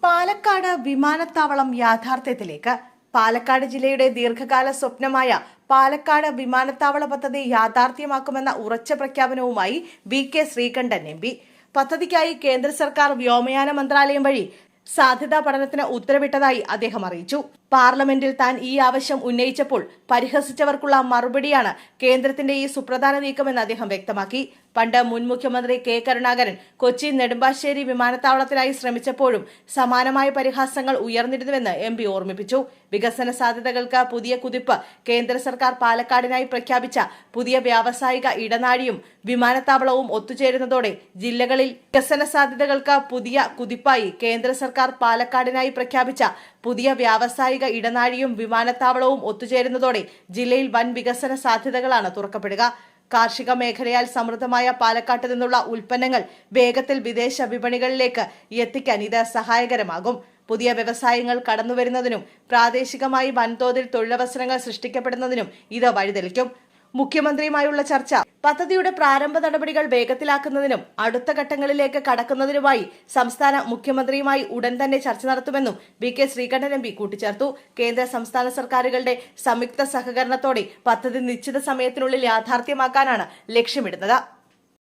പാലക്കാട് വിമാനത്താവളം യാഥാർത്ഥ്യത്തിലേക്ക്. പാലക്കാട് ജില്ലയുടെ ദീർഘകാല സ്വപ്നമായ പാലക്കാട് വിമാനത്താവള പദ്ധതി യാഥാർത്ഥ്യമാക്കുമെന്ന ഉറച്ച പ്രഖ്യാപനവുമായി വി.കെ. ശ്രീകണ്ഠൻ എം.പി. പദ്ധതിക്കായി കേന്ദ്ര സർക്കാർ വ്യോമയാന മന്ത്രാലയം വഴി സാധ്യതാ പഠനത്തിന് ഉത്തരവിട്ടതായി അദ്ദേഹം അറിയിച്ചു. പാർലമെന്റിൽ താൻ ഈ ആവശ്യം ഉന്നയിച്ചപ്പോൾ പരിഹസിച്ചവർക്കുള്ള മറുപടിയാണ് കേന്ദ്രത്തിന്റെ ഈ സുപ്രധാന നീക്കമെന്ന് അദ്ദേഹം വ്യക്തമാക്കി. പണ്ട് മുൻ മുഖ്യമന്ത്രി കെ. കരുണാകരൻ കൊച്ചി നെടുമ്പാശ്ശേരി വിമാനത്താവളത്തിനായി ശ്രമിച്ചപ്പോഴും സമാനമായ പരിഹാസങ്ങൾ ഉയർന്നിരുന്നുവെന്ന് എം.പി. ഓർമ്മിപ്പിച്ചു. വികസന സാധ്യതകൾക്ക് പുതിയ കുതിപ്പ്. കേന്ദ്ര സർക്കാർ പാലക്കാടിനായി പ്രഖ്യാപിച്ച പുതിയ വ്യാവസായിക ഇടനാഴിയും വിമാനത്താവളവും ഒത്തുചേരുന്നതോടെ ജില്ലകളിൽ വികസന സാധ്യതകൾക്ക് പുതിയ കുതിപ്പായി. കേന്ദ്ര സർക്കാർ പാലക്കാടിനായി പ്രഖ്യാപിച്ച പുതിയ വ്യാവസായിക ഇടനാഴിയും വിമാനത്താവളവും ഒത്തുചേരുന്നതോടെ ജില്ലയിൽ വൻ വികസന സാധ്യതകളാണ് തുറക്കപ്പെടുക. കാർഷിക മേഖലയാൽ സമൃദ്ധമായ പാലക്കാട്ട് നിന്നുള്ള ഉൽപ്പന്നങ്ങൾ വേഗത്തിൽ വിദേശ വിപണികളിലേക്ക് എത്തിക്കാൻ ഇത് സഹായകരമാകും. പുതിയ വ്യവസായങ്ങൾ കടന്നുവരുന്നതിനും പ്രാദേശികമായി വൻതോതിൽ തൊഴിലവസരങ്ങൾ സൃഷ്ടിക്കപ്പെടുന്നതിനും ഇത് വഴിതെളിക്കും. മുഖ്യമന്ത്രിയുമായുള്ള ചർച്ച പദ്ധതിയുടെ പ്രാരംഭ നടപടികൾ വേഗത്തിലാക്കുന്നതിനും അടുത്ത ഘട്ടങ്ങളിലേക്ക് കടക്കുന്നതിനുമായി സംസ്ഥാന മുഖ്യമന്ത്രിയുമായി ഉടൻ തന്നെ ചർച്ച നടത്തുമെന്നും വി.കെ. ശ്രീകണ്ഠൻ എം.പി. കൂട്ടിച്ചേർത്തു. കേന്ദ്ര സംസ്ഥാന സർക്കാരുകളുടെ സംയുക്ത സഹകരണത്തോടെ പദ്ധതി നിശ്ചിത സമയത്തിനുള്ളിൽ യാഥാർത്ഥ്യമാക്കാനാണ് ലക്ഷ്യമിടുന്നത്.